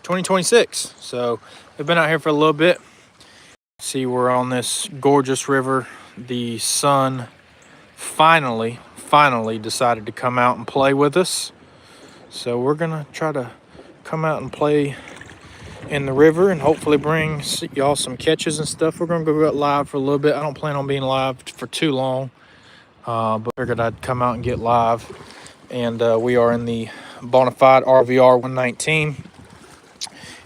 2026. So we've been out here for a little bit. See, we're on this gorgeous river. The sun finally decided to come out and play with us. So we're gonna try to come out and play in the river and hopefully bring y'all some catches and stuff. We're gonna go out live for a little bit. I don't plan on being live for too long, but figured I'd come out and get live. And we are in the Bonafide RVR 119,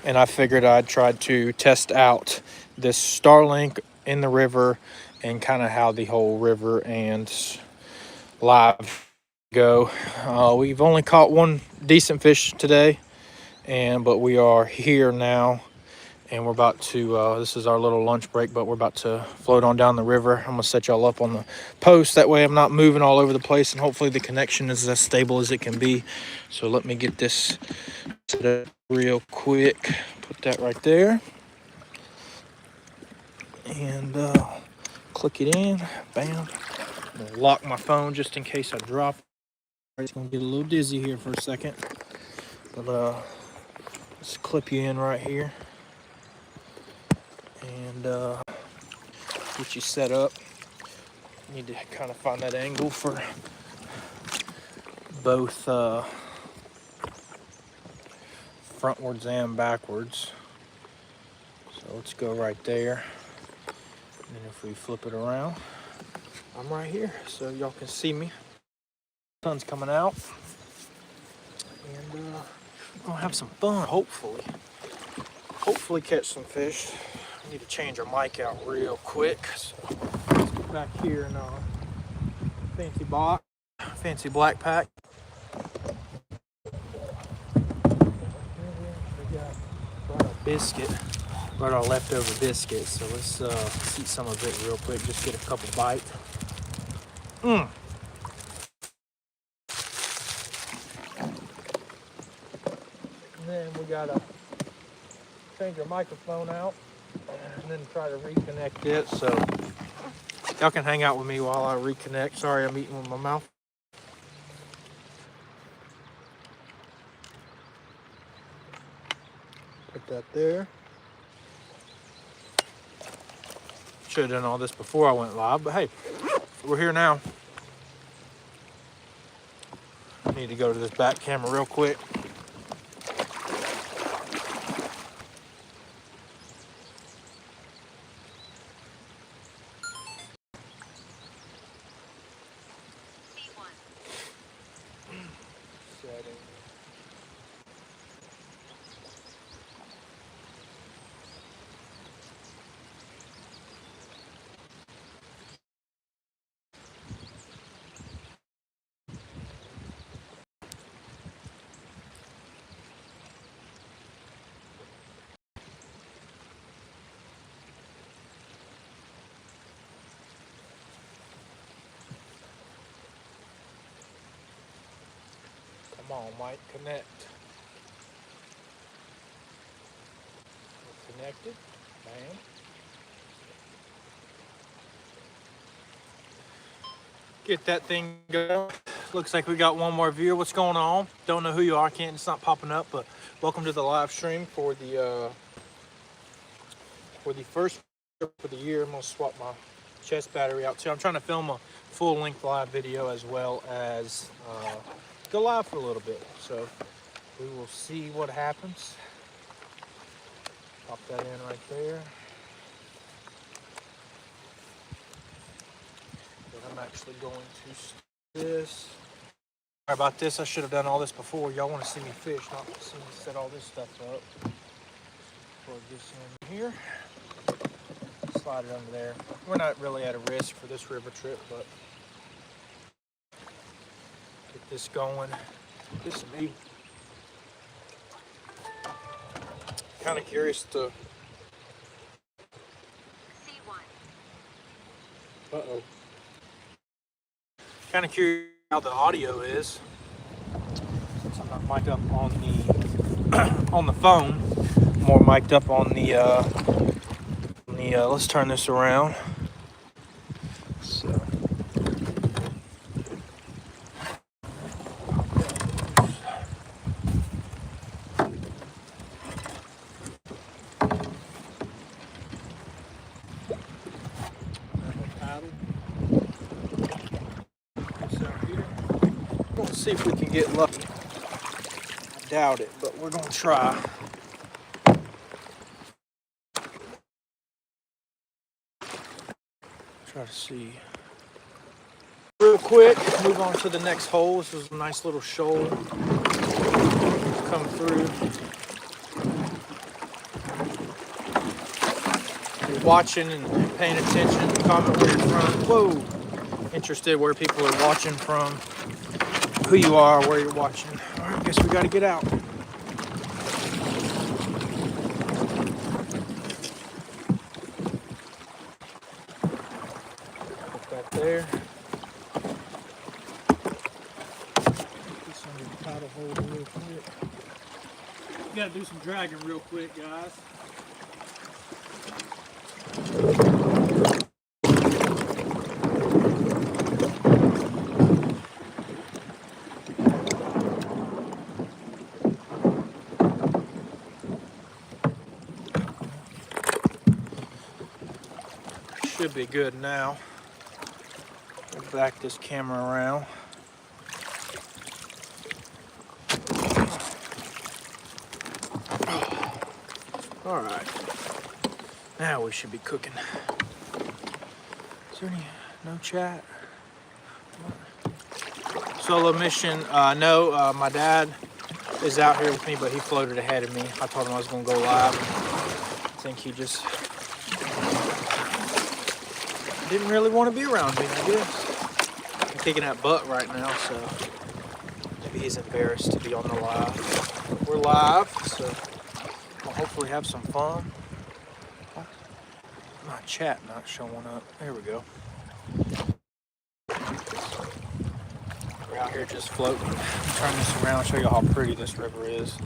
and I figured I'd try to test out this Starlink in the river and kind of how the whole river and live go. We've only caught one decent fish today, but we are here now, and we're about to this is our little lunch break, but we're about to float on down the river. I'm gonna set y'all up on the post, that way I'm not moving all over the place, and hopefully the connection is as stable as it can be. So let me get this set up real quick. Put that right there, and click it in. Bam. I'm gonna lock my phone just in case I drop it. It's gonna get a little dizzy here for a second, but let's clip you in right here and get you set up. Need to kind of find that angle for both frontwards and backwards. So let's go right there, and then if we flip it around, I'm right here so y'all can see me. Sun's coming out, and we're gonna have some fun. Hopefully catch some fish. I need to change our mic out real quick. So let's get back here in our fancy box, fancy black pack. We got our biscuit, brought our leftover biscuit. So let's eat some of it real quick. Just get a couple bites. And then we gotta change our microphone out and then try to reconnect it. So y'all can hang out with me while I reconnect. Sorry, I'm eating with my mouth. Put that there. Should have done all this before I went live, but hey, we're here now. I need to go to this back camera real quick. Setting. Come on, Mike, connect. We're connected. Bam. Get that thing going. Looks like we got one more viewer. What's going on? Don't know who you are. It's not popping up, but welcome to the live stream for the first for the year. I'm gonna swap my chest battery out too. I'm trying to film a full-length live video as well as go live for a little bit. So we will see what happens. Pop that in right there. But I'm actually going to this. Sorry about this. I should have done all this before. Y'all want to see me fish, not see me set all this stuff up. Plug this in here. Slide it under there. We're not really at a risk for this river trip, but get this going. This will be kind of curious to. Uh-oh. Kind of curious how the audio is. Since I'm not mic'd up on the on the phone, more mic'd up on the let's turn this around. So see if we can get lucky. I doubt it, but we're gonna try. Try to see. Real quick, move on to the next hole. This is a nice little shoal. Come through. If you're watching and paying attention, comment where you're from. Whoa! Interested where people are watching from, who you are, where you're watching. All right, I guess we got to get out. Put that there. Put this under the paddle holder real quick. We got to do some dragging real quick, guys. Should be good now. We'll back this camera around. All right. Now we should be cooking. Is there no chat? Solo mission. No, my dad is out here with me, but he floated ahead of me. I told him I was going to go live. I think he just didn't really want to be around me, I guess. I'm kicking that butt right now, so maybe he's embarrassed to be on the live. We're live, so I'll hopefully have some fun. My chat not showing up. There we go. We're out here just floating. Turn this around, show you how pretty this river is.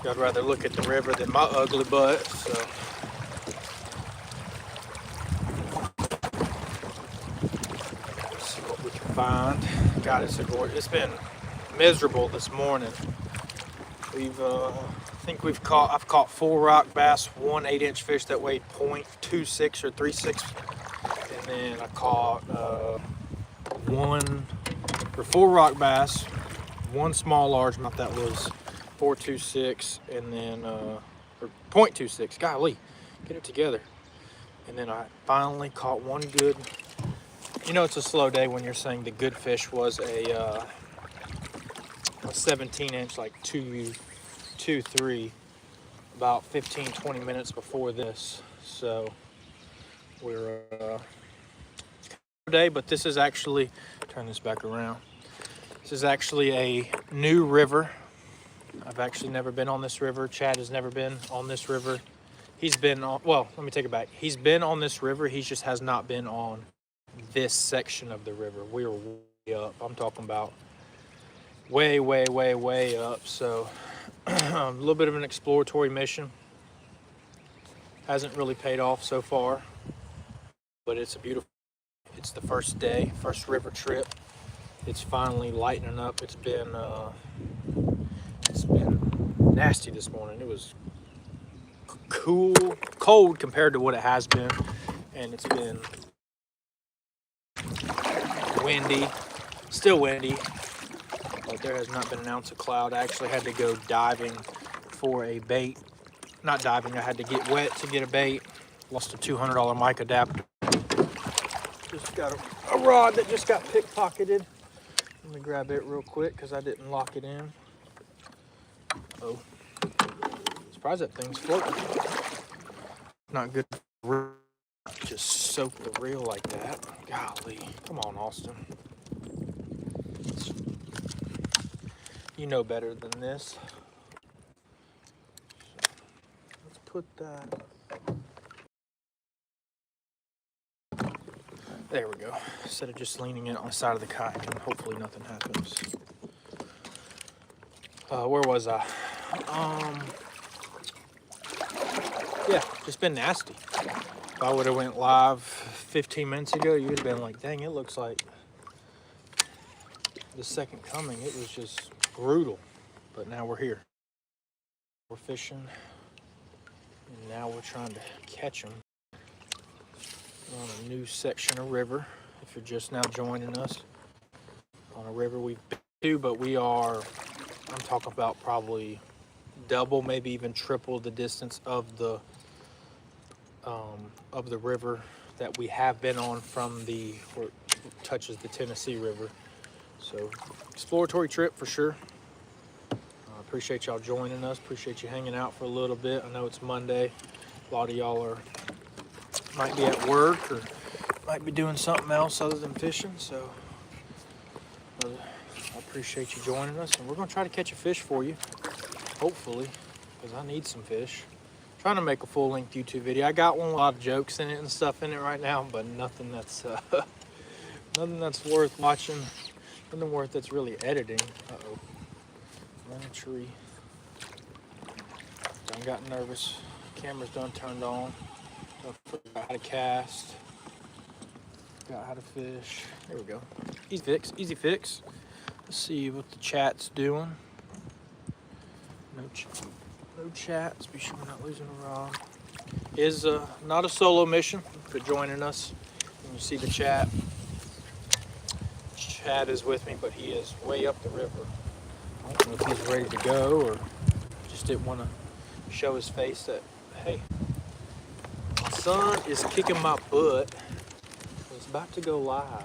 I'd rather look at the river than my ugly butt, so. Find. God, it's a gorgeous. It's been miserable this morning. I've caught 4 rock bass, 1 8-inch fish that weighed 0.26 or 3.6, and then I caught 4 rock bass, 1 small largemouth that was 4.26, and then or 0.26. Golly, get it together. And then I finally caught 1 good. You know it's a slow day when you're saying the good fish was a 17-inch, like 2.3, about 15-20 minutes before this. So we're day, but this is actually, turn this back around. This is actually a new river. I've actually never been on this river. Chad has never been on this river. He's been on, well, let me take it back. He's been on this river. He just has not been on this section of the river. We're way up. I'm talking about way up. So a little bit of an exploratory mission. Hasn't really paid off so far, but it's a beautiful. It's the first day, first river trip. It's finally lightening up. It's been nasty this morning. It was cold compared to what it has been, and it's been windy, still windy, but there has not been an ounce of cloud. I actually had to go diving for a bait. Not diving, I had to get wet to get a bait. Lost a $200 mic adapter. Just got a rod that just got pickpocketed. Let me grab it real quick because I didn't lock it in. Oh, surprised that thing's floating. Not good. Just soak the reel like that. Golly. Come on, Austin. You know better than this. Let's put that. There we go. Instead of just leaning it on the side of the kayak, and hopefully nothing happens. Where was I? Yeah, just been nasty. If I would have went live 15 minutes ago, you'd have been like, dang, it looks like the second coming. It was just brutal. But now we're here. We're fishing. And now we're trying to catch them. We're on a new section of river. If you're just now joining us. on a river we've been to, but I'm talking about probably double, maybe even triple the distance of the river that we have been on from where it touches the Tennessee River. So exploratory trip for sure. Appreciate y'all joining us. Appreciate you hanging out for a little bit. I know it's Monday. A lot of y'all might be at work or might be doing something else other than fishing. So I appreciate you joining us, and we're gonna try to catch a fish for you, hopefully, because I need some fish. Trying to make a full-length YouTube video. I got one with a lot of jokes in it and stuff in it right now, but nothing that's nothing that's worth watching. Nothing worth that's really editing. Uh-oh. On a tree. Done got nervous. Camera's done turned on. Forgot how to cast. Forgot how to fish. There we go. Easy fix. Easy fix. Let's see what the chat's doing. No chats. Be sure we're not losing a rod. Is not a solo mission for joining us. When you see the chat, Chad is with me, but he is way up the river. I don't know if he's ready to go or just didn't want to show his face that, hey, my son is kicking my butt. He's about to go live.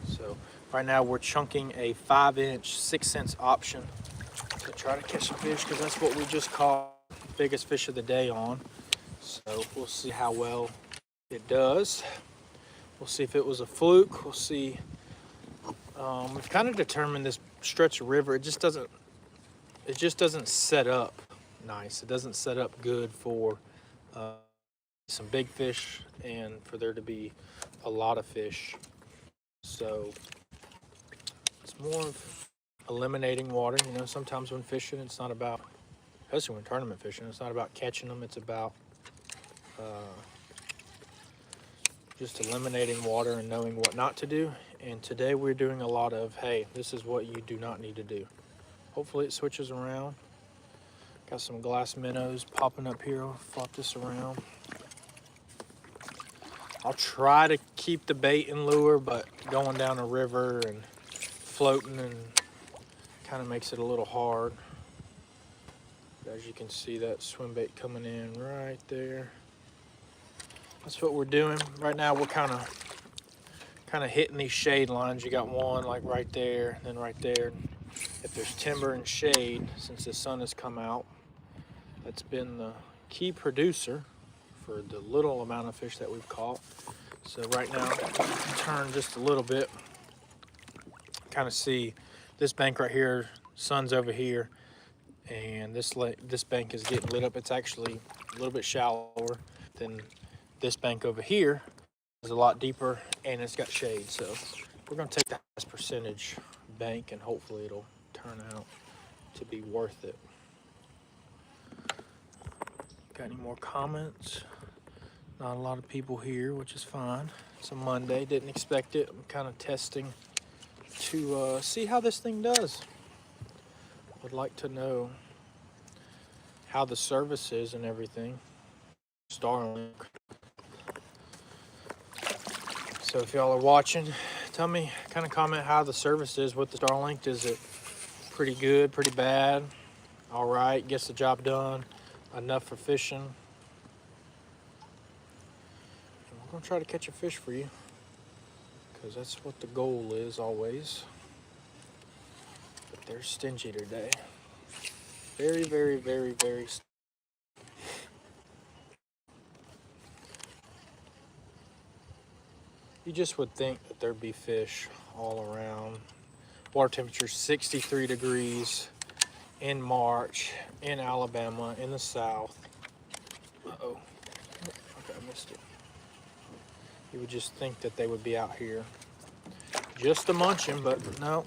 So right now we're chunking a 5-inch 6-cent option to try to catch some fish, because that's what we just caught the biggest fish of the day on. So we'll see how well it does. We'll see if it was a fluke. We'll see. We've kind of determined this stretch of river, it just doesn't set up nice. It doesn't set up good for some big fish and for there to be a lot of fish. So it's more of eliminating water. You know, sometimes when fishing, it's not about, especially when tournament fishing, it's not about catching them. It's about just eliminating water and knowing what not to do. And today we're doing a lot of, hey, this is what you do not need to do. Hopefully it switches around. Got some glass minnows popping up here. I'll flop this around. I'll try to keep the bait and lure, but going down a river and floating and kind of makes it a little hard. As you can see, that swim bait coming in right there. That's what we're doing. Right now we're kind of hitting these shade lines. You got one like right there, and then right there. If there's timber and shade, since the sun has come out, that's been the key producer for the little amount of fish that we've caught. So right now, turn just a little bit. Kind of see this bank right here, sun's over here, and this bank is getting lit up. It's actually a little bit shallower than this bank over here. It's a lot deeper and it's got shade. So we're gonna take the highest percentage bank and hopefully it'll turn out to be worth it. Got any more comments? Not a lot of people here, which is fine. It's a Monday, didn't expect it. I'm kind of testing to see how this thing does. Would like to know how the service is and everything. Starlink. So if y'all are watching, tell me, kind of comment how the service is with the Starlink. Is it pretty good, pretty bad, all right, gets the job done, enough for fishing? And we're gonna try to catch a fish for you, because that's what the goal is always. But they're stingy today. Very, very, very, very stingy. You just would think that there'd be fish all around. Water temperature 63 degrees in March in Alabama, in the South. Uh-oh. Okay, I missed it. You would just think that they would be out here just a munching, but no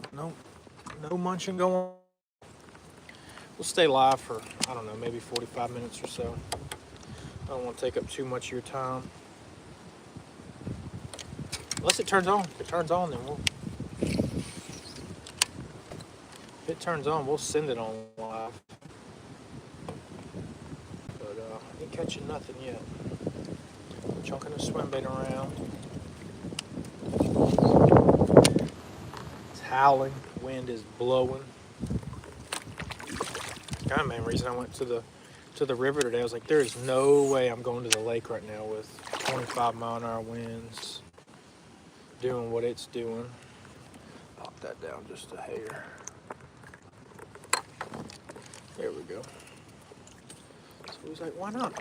munching going on. We'll stay live for, I don't know, maybe 45 minutes or so. I don't want to take up too much of your time. Unless it turns on. If it turns on, then if it turns on, we'll send it on live. But ain't catching nothing yet. Chunking a swim bait around. howling. Wind is blowing. Kind of main reason I went to the river today. I was like, there is no way I'm going to the lake right now with 25-mile-an-hour winds doing what it's doing. Pop that down just a hair. There we go. So he's like, why not?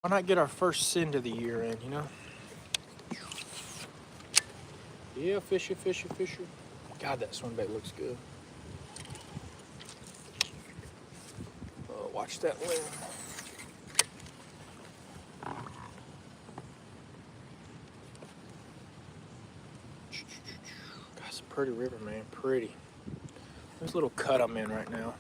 Why not get our first send of the year in, you know? Yeah, fishy, fishy, fishy. God, that swim bait looks good. Watch that limb. That's a pretty river, man. Pretty. There's a little cut I'm in right now.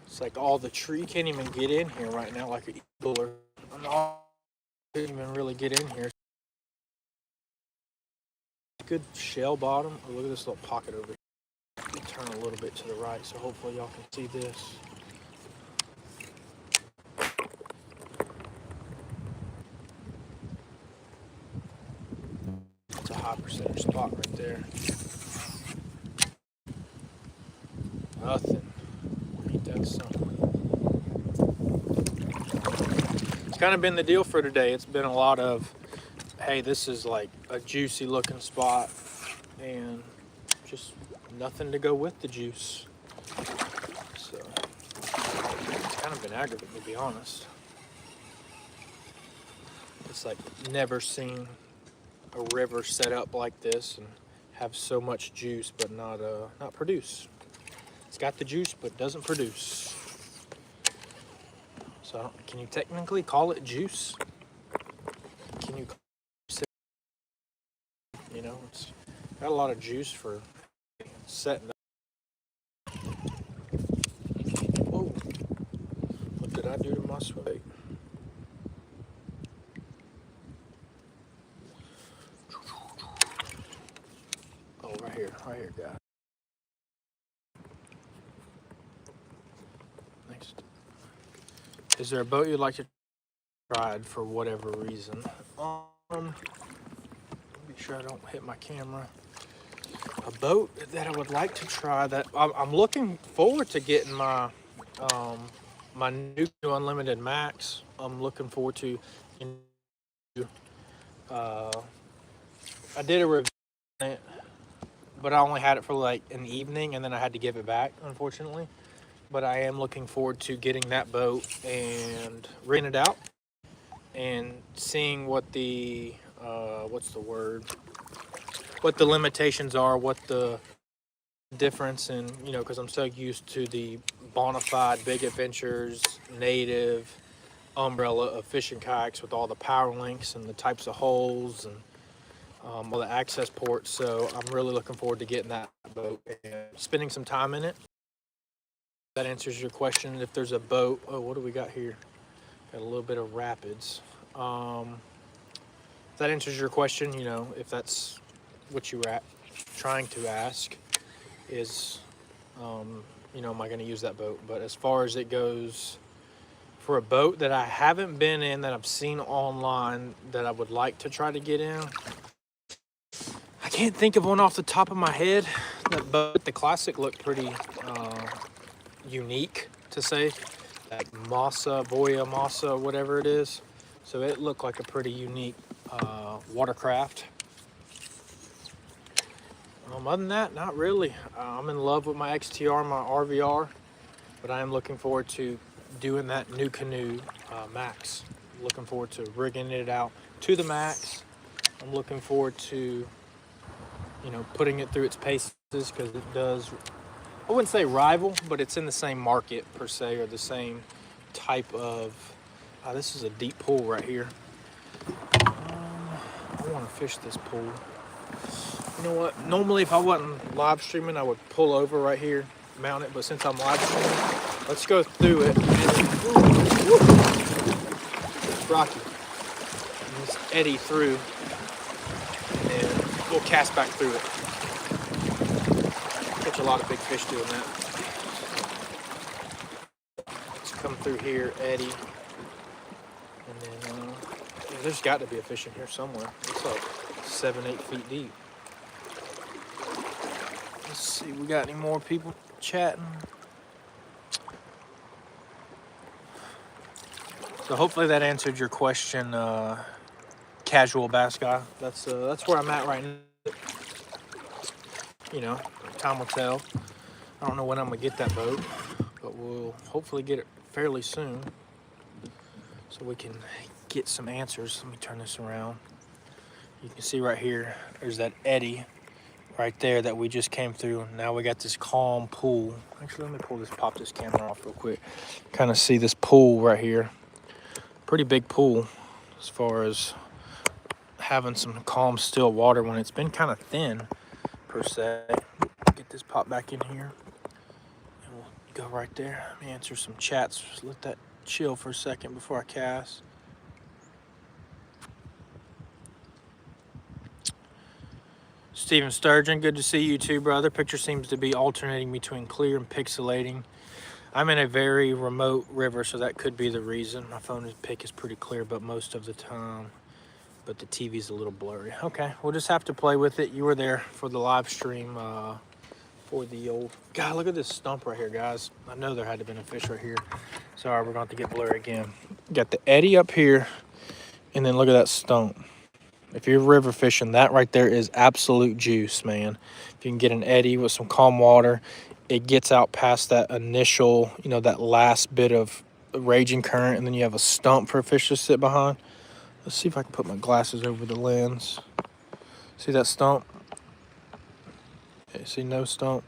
It's like all the tree, you can't even get in here right now like an eagle or couldn't even really get in here. Good shell bottom. Oh, look at this little pocket over here. Turn a little bit to the right so hopefully y'all can see this. It's a high percentage spot right there. Nothing. Ain't that something? It's kind of been the deal for today. It's been a lot of, hey, this is like a juicy looking spot and just nothing to go with the juice. So it's kind of been aggravating, to be honest. It's like never seen a river set up like this and have so much juice but not produce. It's got the juice but doesn't produce. So can you technically call it juice? Can you? You know, it's got a lot of juice for setting up. Whoa, what did I do to my swim bait? Oh, right here, guys. Next. Is there a boat you'd like to try for whatever reason? Be sure I don't hit my camera. A boat that I would like to try that I'm looking forward to getting my my new Unlimited Max. I'm looking forward to. I did a review on it, but I only had it for like an evening, and then I had to give it back, unfortunately. But I am looking forward to getting that boat and rigging it out and seeing what the what the limitations are, what the difference in, you know, because I'm so used to the Bonafide, Big Adventures, native umbrella of fishing kayaks with all the power links and the types of holes and all the access ports. So I'm really looking forward to getting that boat and spending some time in it. That answers your question. If there's a boat, oh, what do we got here? Got a little bit of rapids. If that answers your question, you know, if that's what you were trying to ask, is, you know, am I going to use that boat? But as far as it goes, for a boat that I haven't been in, that I've seen online, that I would like to try to get in, I can't think of one off the top of my head. That boat, the Classic, looked pretty unique to say, that Boya Masa, whatever it is. So it looked like a pretty unique watercraft. Other than that, not really. I'm in love with my XTR, my RVR, but I am looking forward to doing that NuCanoe Max. I'm looking forward to rigging it out to the max. I'm looking forward to, you know, putting it through its paces, because it does, I wouldn't say rival, but it's in the same market per se, or the same type of, this is a deep pool right here. I want to fish this pool. You know what? Normally, if I wasn't live streaming, I would pull over right here, mount it. But since I'm live streaming, let's go through it. It's rocky. And just eddy through, and we'll cast back through it. Catch a lot of big fish doing that. Let's come through here, eddy, and then There's got to be a fish in here somewhere. It's like 7-8 feet deep. Let's see, we got any more people chatting? So hopefully that answered your question, casual bass guy. That's where I'm at right now. You know, time will tell. I don't know when I'm gonna get that boat, but we'll hopefully get it fairly soon so we can get some answers. Let me turn this around. You can see right here, there's that eddy right there that we just came through. Now we got this calm pool. Actually, let me pop this camera off real quick. Kind of see this pool right here. Pretty big pool as far as having some calm, still water when it's been kind of thin, per se. Get this pop back in here. And we'll go right there. Let me answer some chats. Just let that chill for a second before I cast. Steven Sturgeon, good to see you too, brother. Picture seems to be alternating between clear and pixelating. I'm in a very remote river, so that could be the reason. My phone pic is pretty clear, but most of the time, but the TV's a little blurry. Okay, we'll just have to play with it. You were there for the live stream for the old... God, look at this stump right here, guys. I know there had to have been a fish right here. Sorry, we're going to have to get blurry again. Got the eddy up here, and then look at that stump. If you're river fishing, that right there is absolute juice, man. If you can get an eddy with some calm water, it gets out past that initial, you know, that last bit of raging current, and then you have a stump for a fish to sit behind. Let's see if I can put my glasses over the lens. See that stump? Okay, see no stump.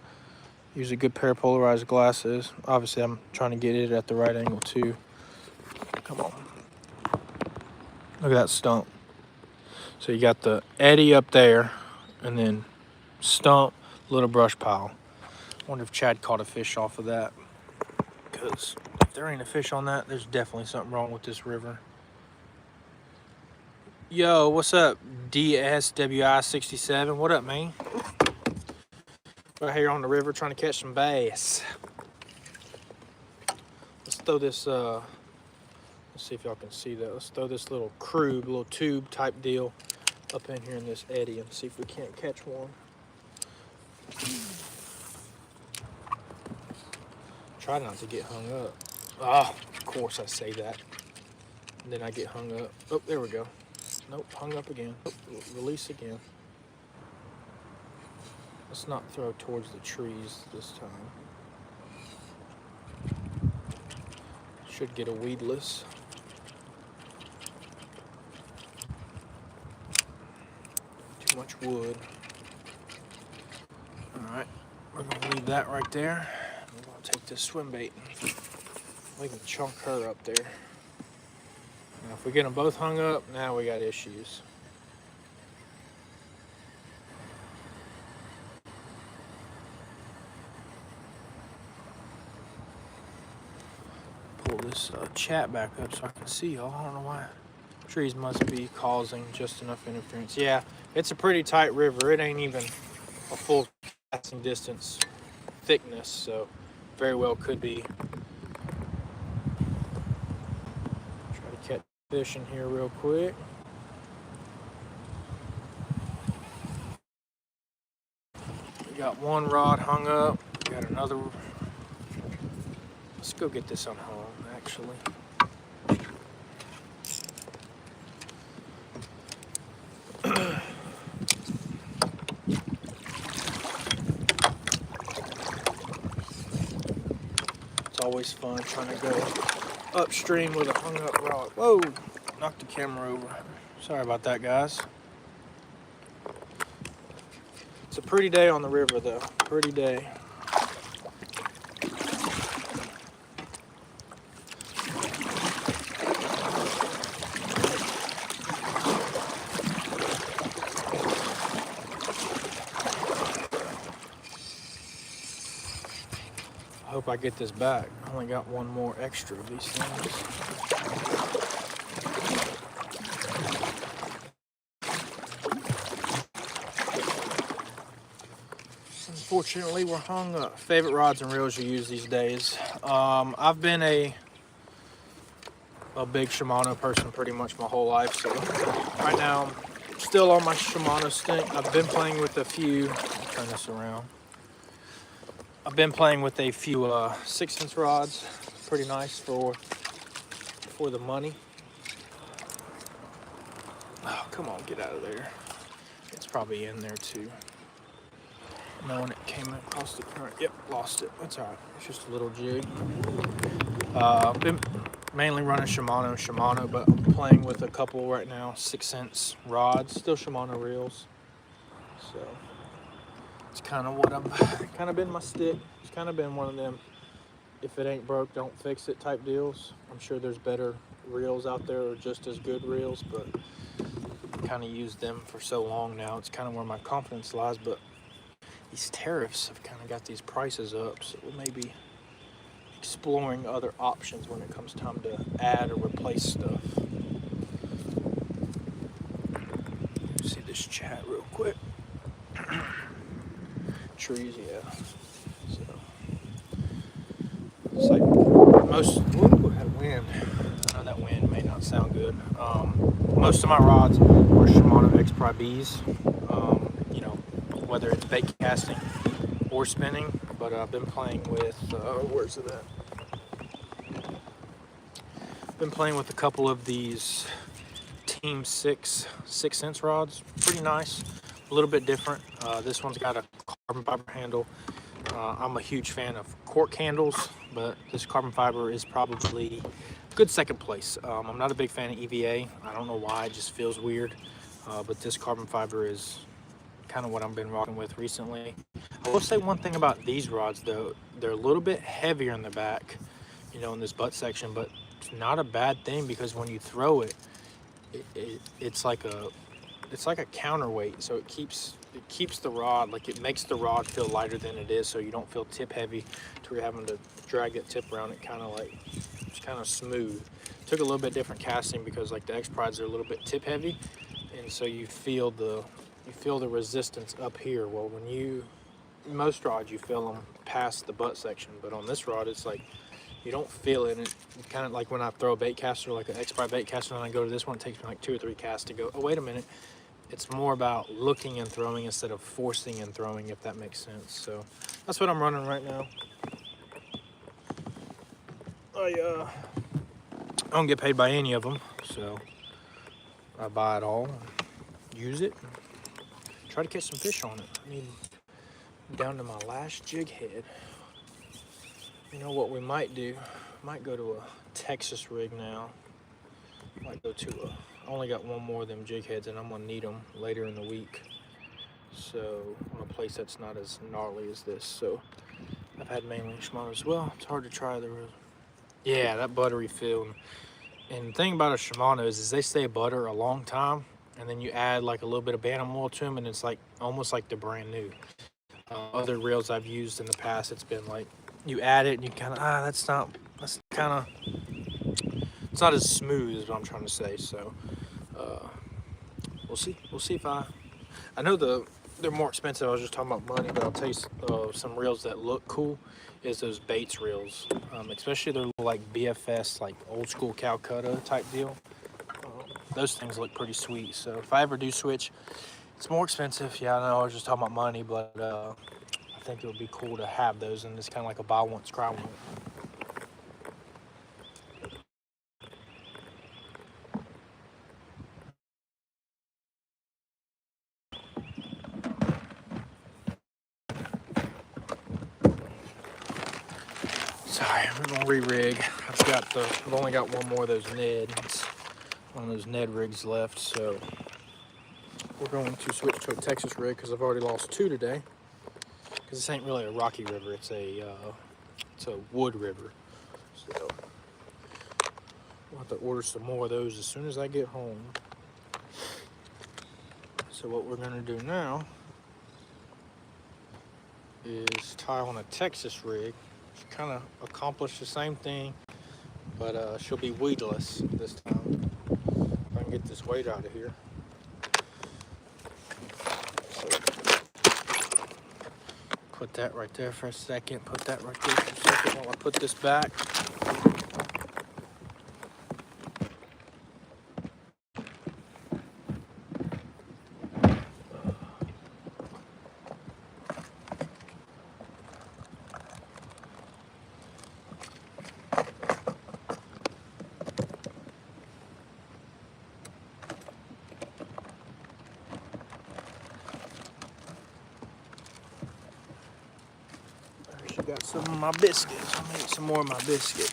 Use a good pair of polarized glasses. Obviously, I'm trying to get it at the right angle too. Come on. Look at that stump. So you got the eddy up there, and then stump, little brush pile. Wonder if Chad caught a fish off of that. Because if there ain't a fish on that, there's definitely something wrong with this river. Yo, what's up, DSWI67? What up, man? Right here on the river trying to catch some bass. Let's throw this, let's see if y'all can see that. Let's throw this little crube, little tube type deal up in here in this eddy and see if we can't catch one. Try not to get hung up. Oh, of course I say that. And then I get hung up. Oh, there we go. Nope, hung up again. Oh, release again. Let's not throw towards the trees this time. Should get a weedless. Too much wood. Alright, we're gonna leave that right there. We're gonna take this swim bait. We can chunk her up there. Now if we get them both hung up, now we got issues. Pull this chat back up so I can see y'all. I don't know why. Trees must be causing just enough interference. Yeah, it's a pretty tight river. It ain't even a full casting distance thickness, so very well could be. Try to catch fish in here real quick. We got one rod hung up. We got another. Let's go get this unhung, actually. It's always fun trying to go upstream with a hung up rod. Whoa, knocked the camera over. Sorry about that, guys. It's a pretty day on the river, though. Pretty day. I hope I get this back. I only got one more extra of these things. Unfortunately, we're hung up. Favorite rods and reels you use these days? I've been a a big Shimano person pretty much my whole life. So right now I'm still on my Shimano stink. I've been playing with a few, turn this around. I've been playing with a few 6-inch rods. Pretty nice for the money. Oh, come on, get out of there. It's probably in there too. Knowing it came across the current. Yep, lost it. That's all right. It's just a little jig. Been mainly running Shimano, but I'm playing with a couple right now 6-inch rods, still Shimano reels. So it's kind of what I'm kind of been my stick. It's kind of been one of them, if it ain't broke, don't fix it type deals. I'm sure there's better reels out there or just as good reels, but kind of used them for so long now. It's kind of where my confidence lies, but these tariffs have kind of got these prices up, so we may be exploring other options when it comes time to add or replace stuff. See this chat real quick. Trees, yeah. So it's like most. Ooh, that wind. I know that wind may not sound good. Most of my rods are Shimano X-Pri Bs. You know, whether it's bait casting or spinning, but I've been playing with. Where's it at? Been playing with a couple of these Team 6 6-inch rods. Pretty nice, a little bit different. This one's got a carbon fiber handle. I'm a huge fan of cork handles, but this carbon fiber is probably a good second place. I'm not a big fan of EVA. I don't know why, it just feels weird. But this carbon fiber is kind of what I've been rocking with recently. I will say one thing about these rods though, they're a little bit heavier in the back, you know, in this butt section, but it's not a bad thing because when you throw it, it's like a counterweight, so it keeps the rod, like it makes the rod feel lighter than it is, so you don't feel tip heavy to where you're having to drag that tip around. It kind of like, it's kind of smooth. Took a little bit different casting because like the X-Prides are a little bit tip heavy, and so you feel the resistance up here. Well, most rods you feel them past the butt section, but on this rod it's like you don't feel it. It kind of like when I throw a bait caster, like an X-Pri bait caster, and I go to this one, it takes me like 2 or 3 casts to go, oh wait a minute. It's more about looking and throwing instead of forcing and throwing, if that makes sense. So that's what I'm running right now. I don't get paid by any of them, so I buy it all, use it, try to catch some fish on it. I mean, down to my last jig head. You know what we might do? Might go to a Texas rig now. Might go to I only got one more of them jig heads, and I'm gonna need them later in the week. So on a place that's not as gnarly as this. So I've had mainly Shimano as well. It's hard to try the real. Yeah, that buttery feel. And the thing about a Shimano is they stay butter a long time, and then you add like a little bit of Bantam oil to them, and it's like almost like they're brand new. Other reels I've used in the past, it's been like you add it and you kind of it's not as smooth as what I'm trying to say. So we'll see if I know they're more expensive. I was just talking about money, but I'll tell you some reels that look cool is those Bates reels, especially they're like BFS, like old school Calcutta type deal. Those things look pretty sweet. So if I ever do switch, it's more expensive. Yeah, I know I was just talking about money, but I think it would be cool to have those, and it's kind of like a buy once, cry once. Sorry, we're gonna re-rig. I've only got one more of those Neds, one of those Ned rigs left, so we're going to switch to a Texas rig because I've already lost 2 today. Because this ain't really a rocky river, it's a wood river. So we'll have to order some more of those as soon as I get home. So what we're gonna do now is tie on a Texas rig. Kind of accomplish the same thing, but she'll be weedless this time. If I can get this weight out of here. So, put that right there for a second. Put that right there for a second while I put this back. She got some of my biscuits. I'll make some more of my biscuit.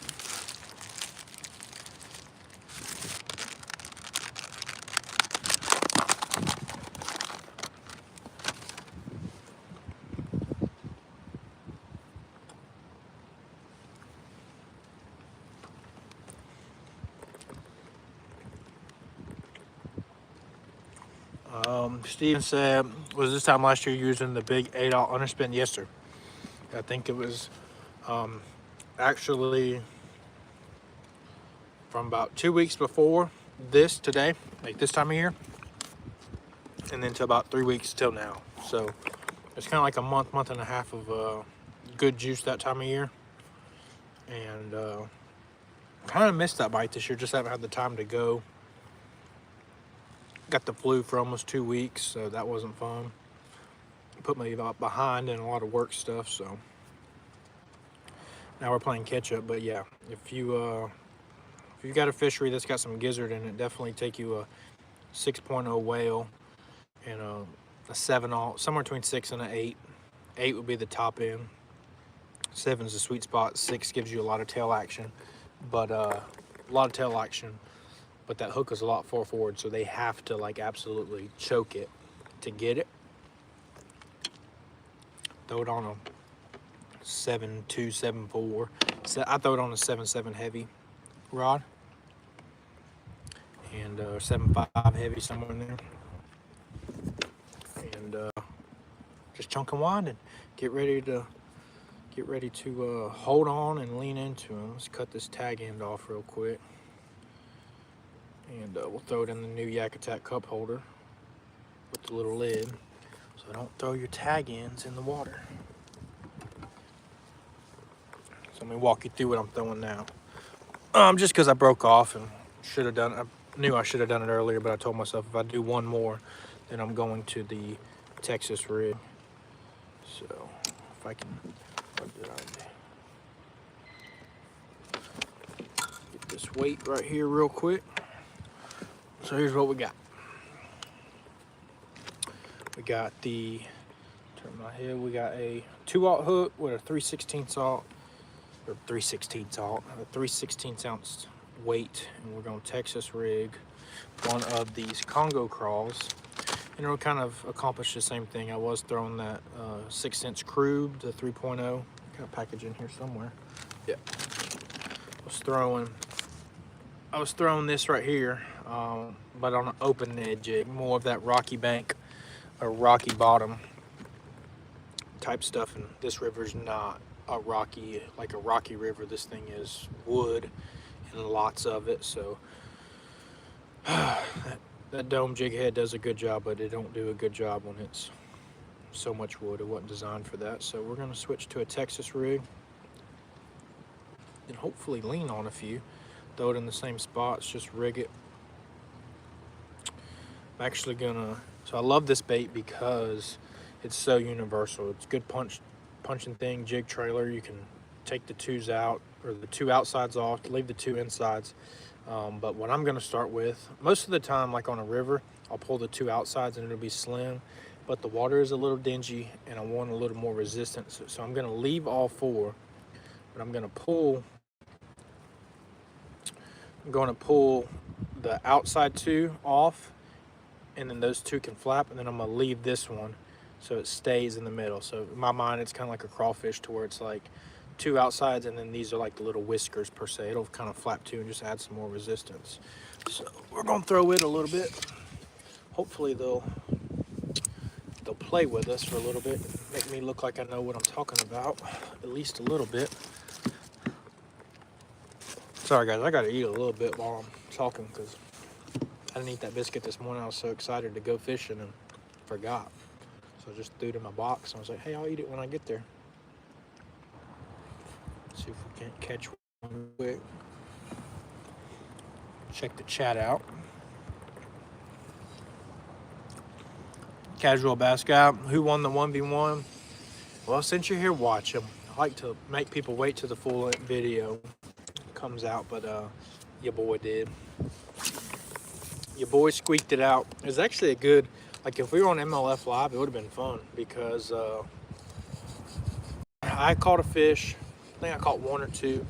Steven said, was this time last year using the big 8-aught underspin? Yes, sir. I think it was actually from about 2 weeks before this today, like this time of year, and then to about 3 weeks till now. So it's kind of like a month and a half of good juice that time of year. And kind of missed that bite this year, just haven't had the time to go. Got the flu for almost 2 weeks, so that wasn't fun. Put me behind in a lot of work stuff, so now we're playing catch up. But yeah, if you got a fishery that's got some gizzard in it, definitely take you a 6.0 whale and a 7-aught, somewhere between 6 and an 8. 8 would be the top end. 7 is the sweet spot. 6 gives you a lot of tail action, but but that hook is a lot far forward, so they have to like absolutely choke it to get it. Throw it on a 7.2, 7.4. So I throw it on a 7.7 heavy rod and 7.5 heavy, somewhere in there. And just chunk and wind and get ready to hold on and lean into them. Let's cut this tag end off real quick. And we'll throw it in the new Yak Attack cup holder with the little lid, so don't throw your tag ends in the water. So let me walk you through what I'm throwing now. Just because I broke off and should have done, I knew I should have done it earlier, but I told myself if I do one more, then I'm going to the Texas rig. So if I can, what did I do? Get this weight right here real quick. So here's what we got. We got the, turn my head, we got a 2-aught hook with a 3/16 aught, or 3/16 aught, a 3/16 ounce weight, and we're going to Texas rig one of these Congo crawls, and it'll kind of accomplish the same thing. I was throwing that 6-inch Krug, the 3.0, got a package in here somewhere. Yeah, I was throwing this right here, but on an open edge jig, more of that rocky bank or rocky bottom type stuff. And this river's not a rocky, like a rocky river. This thing is wood and lots of it. So that dome jig head does a good job, but it don't do a good job when it's so much wood. It wasn't designed for that. So we're gonna switch to a Texas rig and hopefully lean on a few. Throw it in the same spots, just rig it. I'm actually gonna, so I love this bait because it's so universal. It's good punching thing, jig trailer. You can take the 2s out, or the 2 outsides off, leave the 2 insides. But what I'm gonna start with, most of the time, like on a river, I'll pull the 2 outsides and it'll be slim, but the water is a little dingy and I want a little more resistance. So I'm gonna leave all 4, but I'm gonna pull the outside 2 off, and then those 2 can flap, and then I'm gonna leave this one so it stays in the middle. So in my mind, it's kind of like a crawfish, to where it's like 2 outsides, and then these are like the little whiskers per se. It'll kind of flap too and just add some more resistance. So we're gonna throw it a little bit. Hopefully they'll play with us for a little bit, make me look like I know what I'm talking about, at least a little bit. Sorry guys, I gotta eat a little bit while I'm talking because I didn't eat that biscuit this morning. I was so excited to go fishing and forgot. So I just threw it in my box and I was like, hey, I'll eat it when I get there. See if we can't catch one quick. Check the chat out. Casual Bass Guy, who won the 1v1? Well, since you're here, watch them. I like to make people wait till the full video comes out, but your boy did. Your boy squeaked it out. It was actually a good, like if we were on MLF Live, it would have been fun because I caught a fish. I think I caught one or two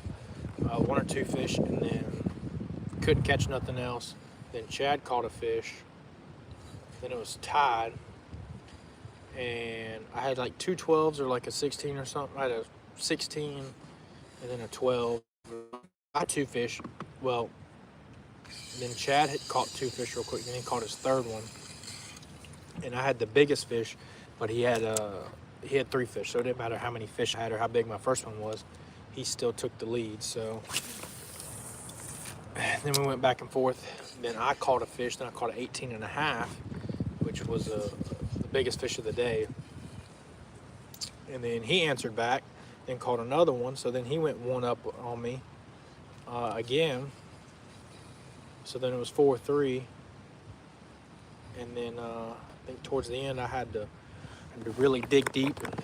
fish, and then couldn't catch nothing else. Then Chad caught a fish. Then it was tied, and I had like two 12s or like a 16 or something. I had a 16 and then a 12. I had two fish. Well, then Chad had caught two fish real quick, and he caught his third one. And I had the biggest fish, but he had three fish, so it didn't matter how many fish I had or how big my first one was. He still took the lead. So then we went back and forth. Then I caught a fish. Then I caught an 18 and a half, which was the biggest fish of the day. And then he answered back, then caught another one. So then he went one up on me again. So then it was 4-3. And then I think towards the end I had to really dig deep and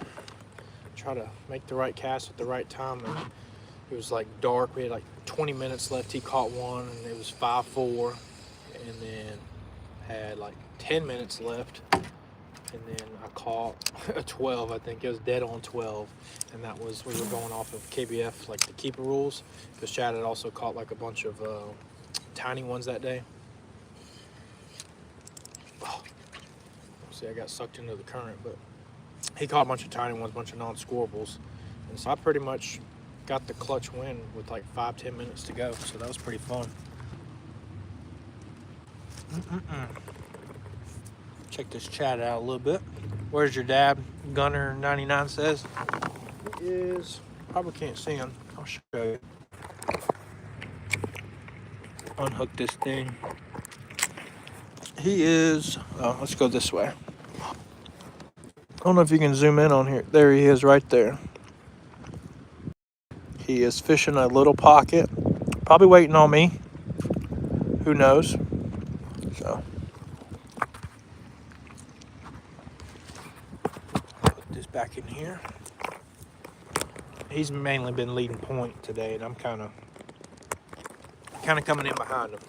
try to make the right cast at the right time. And it was like dark. We had like 20 minutes left. He caught one, and it was 5-4. And then had like 10 minutes left. And then I caught a 12. I think it was dead on 12. And that was, we were going off of KBF, like the keeper rules, because Chad had also caught like a bunch of tiny ones that day. Oh. See, I got sucked into the current, but he caught a bunch of tiny ones, a bunch of non-scorables. And so I pretty much got the clutch win with like 5-10 minutes to go. So that was pretty fun. Check this chat out a little bit. Where's your dad? Gunner99 says. He is, probably can't see him. I'll show you. Unhook this thing. He is, let's go this way. I don't know if you can zoom in on here. There he is right there. He is fishing a little pocket. Probably waiting on me. Who knows? So. Put this back in here. He's mainly been leading point today, and I'm kind of coming in behind him.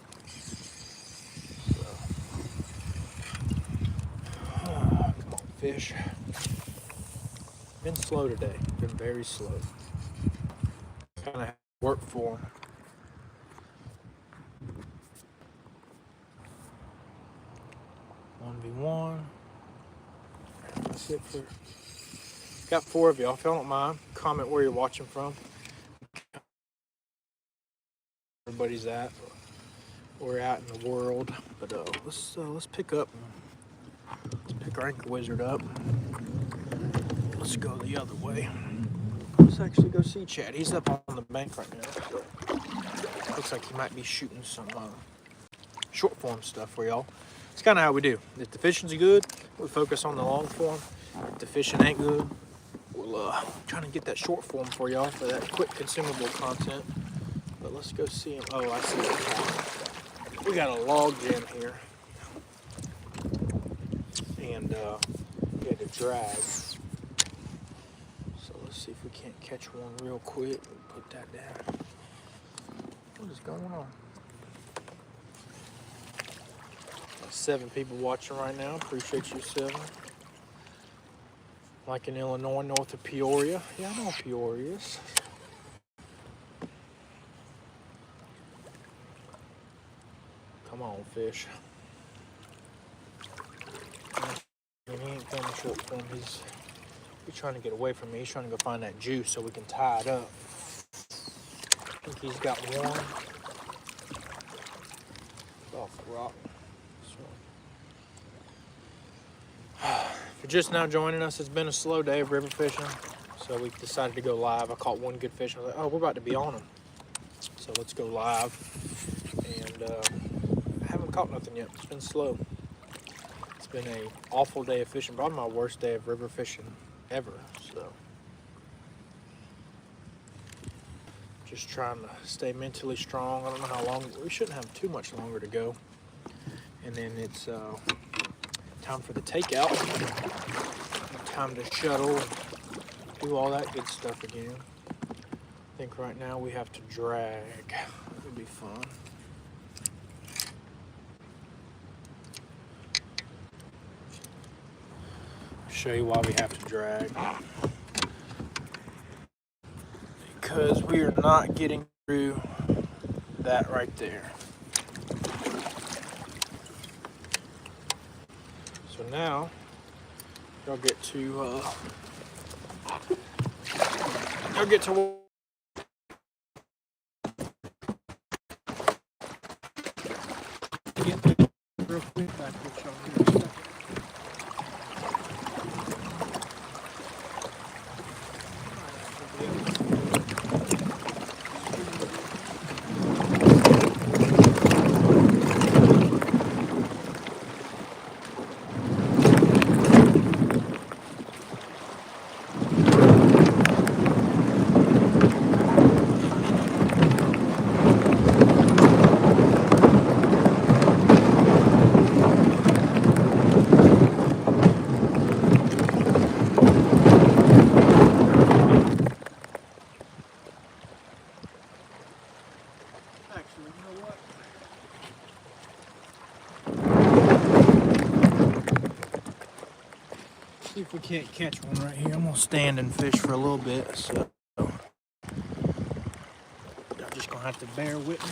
Come on, fish. Been slow today. Been very slow. Kind of work for him. One. That's it for. Got 4 of y'all. If y'all don't mind, comment where you're watching from. Everybody's at. Where we're at in the world. But let's pick up. Let's pick our anchor wizard up. Let's go the other way. Let's actually go see Chad. He's up on the bank right now. So looks like he might be shooting some short form stuff for y'all. It's kind of how we do. If the fishing's good, we focus on the long form. If the fishing ain't good, we'll trying to get that short form for y'all for that quick consumable content. But let's go see him. Oh, I see. We got a log jam here, and we had to drag. So let's see if we can't catch one real quick. We'll put that down. What is going on? 7 people watching right now. Appreciate you, 7. Like in Illinois, north of Peoria. Yeah, I know Peoria is. Come on, fish. He ain't coming short form. He's trying to get away from me. He's trying to go find that juice so we can tie it up. I think he's got one. Off the rock. If you're just now joining us, it's been a slow day of river fishing, so we decided to go live. I caught one good fish. I was like, oh, we're about to be on them. So let's go live. And I haven't caught nothing yet. It's been slow. It's been an awful day of fishing. Probably my worst day of river fishing ever. So just trying to stay mentally strong. I don't know how long. We shouldn't have too much longer to go. And then it's time for the takeout. Time to shuttle, do all that good stuff again. I think right now we have to drag. It'll be fun. Show you why we have to drag. because we are not getting through that right there. So now y'all get to get real quick back with y'all here in a second. Actually, you know what? See if we can't catch one right here. I'm gonna stand and fish for a little bit, so y'all just gonna have to bear with me.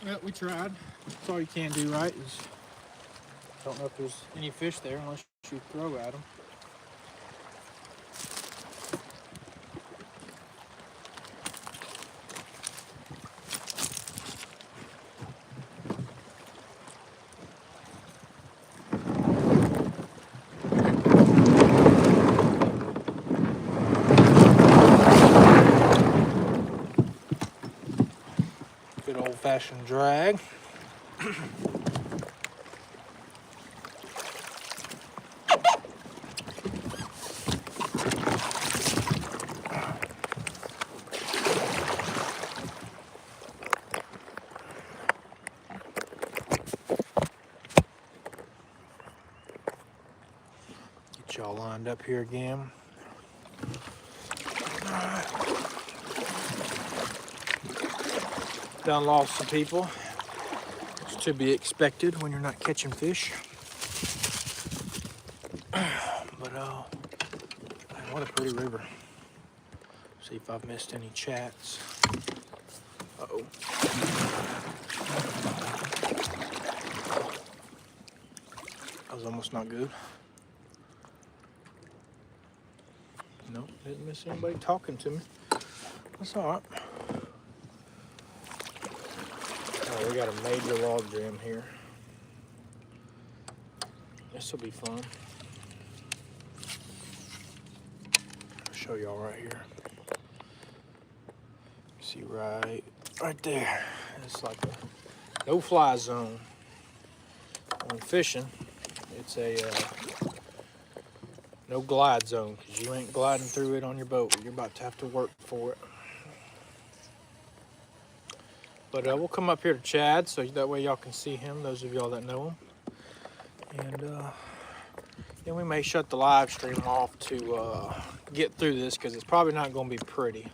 Well, we tried. That's all you can do, right? Is don't know if there's any fish there unless you throw at them. Good old-fashioned drag. Get y'all lined up here again. Done lost some people. It's to be expected when you're not catching fish. But man, what a pretty river. See if I've missed any chats. Uh-oh. That was almost not good. Nope, didn't miss anybody talking to me. That's all right. Oh, we got a major log jam here. This will be fun. I'll show y'all right here. See right there. It's like a no-fly zone. When fishing, it's a no glide zone because you ain't gliding through it on your boat. You're about to have to work for it. But we'll come up here to Chad so that way y'all can see him, those of y'all that know him. And then we may shut the live stream off to get through this because it's probably not going to be pretty.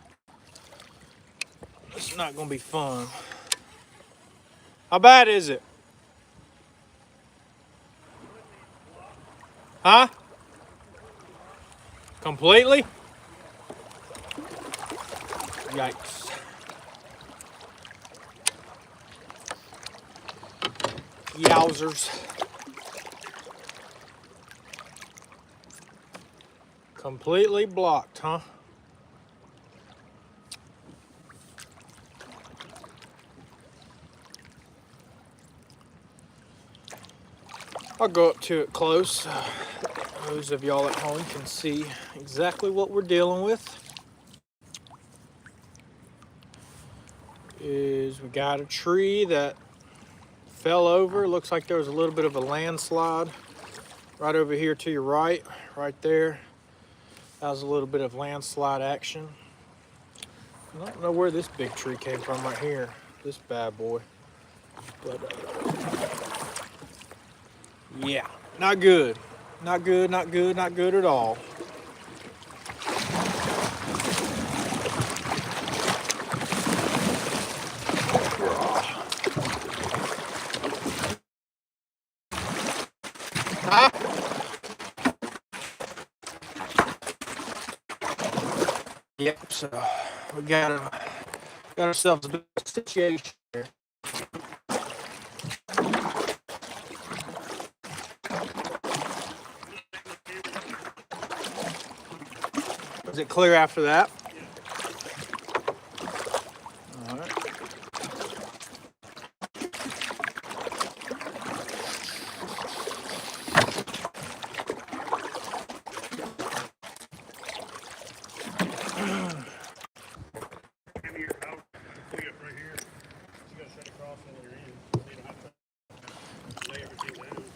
It's not going to be fun. How bad is it? Huh? Completely? Yikes. Yowzers. Completely blocked, huh? I'll go up to it close. Those of y'all at home can see exactly what we're dealing with. We got a tree that fell over. Looks like there was a little bit of a landslide right over here to your right there. That was a little bit of landslide action. I don't know where this big tree came from right here, this bad boy. But yeah, not good. Not good, not good, not good at all. Huh? Yep, so we got ourselves a bit of a situation here. Is it clear after that? All right.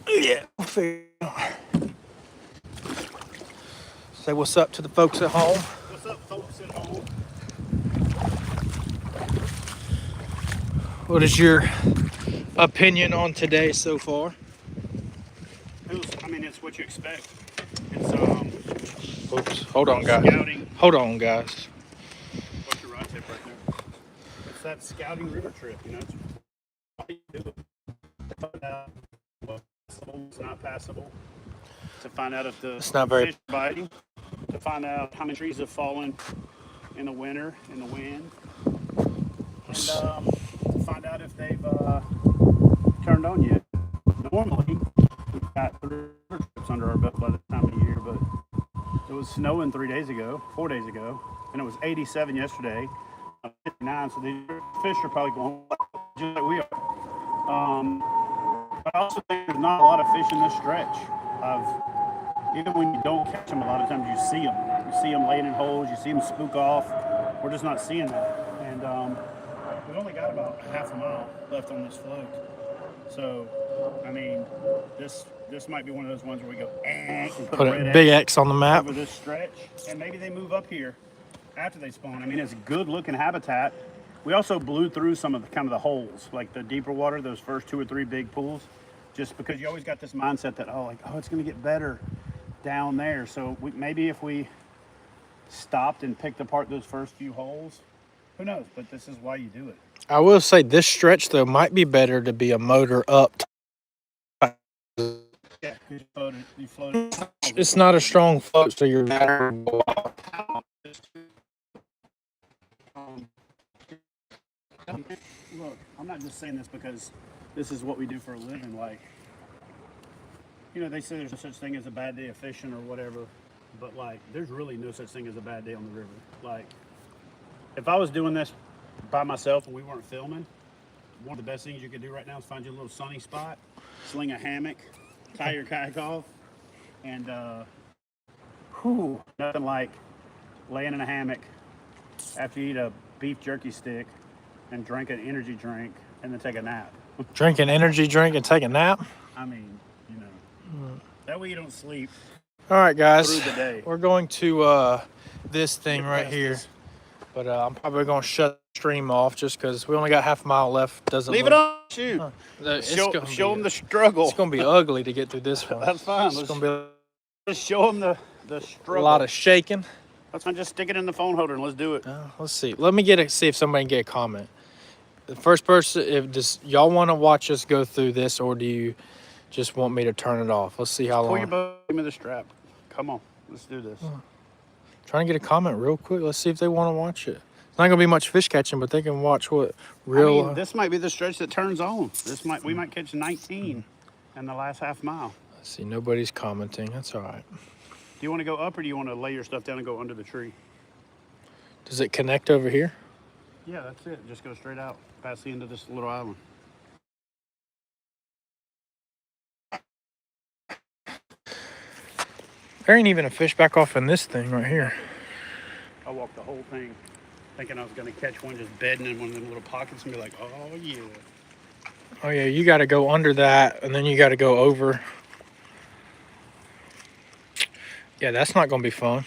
Yeah. Say what's up to the folks at home. What's up, folks at home? What is your opinion on today so far? It's what you expect. It's Oops. Hold on, guys. Scouting. Hold on, guys. What's your rod tip right there? It's that scouting river trip, you know. It's what you do. To find out what's passable, what's not passable. To find out if the It's not very fish are biting. To find out how many trees have fallen in the winter, in the wind. And to find out if they've turned on yet. Normally, we've got 3 river trips under our belt by this time of the year, but it was snowing 4 days ago, and it was 87 yesterday, 59, so the fish are probably going just like we are. But I also think there's not a lot of fish in this stretch. Even when you don't catch them, a lot of times you see them. You see them laying in holes, you see them spook off. We're just not seeing that. And we've only got about half a mile left on this float. So, I mean, this might be one of those ones where we go and put a big X on the map over this stretch, and maybe they move up here after they spawn. I mean, it's good looking habitat. We also blew through some of the holes, like the deeper water, those first 2 or 3 big pools, just because you always got this mindset that it's going to get better down there. So maybe if we stopped and picked apart those first few holes, who knows? But this is why you do it. I will say this stretch though might be better to be a motor up. Yeah, you floated. It's not a strong float, so you're better. Look, I'm not just saying this because this is what we do for a living. Like, you know, they say there's no such thing as a bad day of fishing or whatever, but like, there's really no such thing as a bad day on the river. Like, if I was doing this by myself and we weren't filming, one of the best things you could do right now is find you a little sunny spot, sling a hammock, tie your kayak off, and nothing like laying in a hammock after you eat a beef jerky stick and drink an energy drink and then take a nap. Drink an energy drink and take a nap? I mean, you know, that way you don't sleep. All right, guys. Through the day. We're going to this thing right here. This. But I'm probably going to shut the stream off just because we only got half a mile left. Doesn't leave it on. Shoot. Show them the struggle. It's going to be ugly to get through this one. That's fine. It's going to be just show them the struggle. A lot of shaking. That's fine. Just stick it in the phone holder and let's do it. Let's see. Let me see if somebody can get a comment. The first person, y'all want to watch us go through this, or do you just want me to turn it off? Let's see how long. Pull your boat into the strap. Come on, let's do this. Trying to get a comment real quick. Let's see if they want to watch it. It's not gonna be much fish catching, but they can watch what real. I mean, this might be the stretch that turns on. We might catch 19 in the last half mile. See, nobody's commenting. That's all right. Do you want to go up or do you want to lay your stuff down and go under the tree? Does it connect over here? Yeah, that's it. Just go straight out past the end of this little island. There ain't even a fish back off in this thing right here. I walked the whole thing thinking I was going to catch one just bedding in one of them little pockets and be like, oh, yeah. Oh yeah, you got to go under that, and then you got to go over. Yeah, that's not gonna be fun.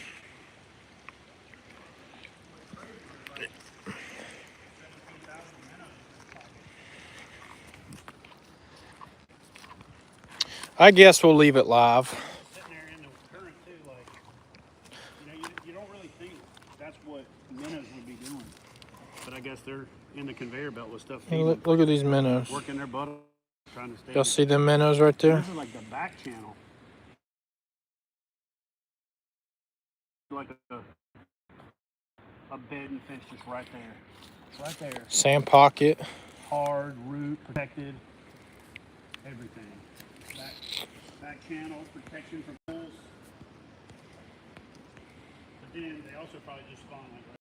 I guess we'll leave it live. Sitting there in the current, too, like, you don't really think that's what minnows would be doing. But I guess they're in the conveyor belt with stuff Hey, feeding, look at these minnows. working their butt off, trying to stay. Y'all see them minnows right there? This is like the back channel. Like a bed and fish just right there. Right there. Sand pocket. Hard, root, protected, everything. Back channel, protection from pulls. But then they also probably just spawn like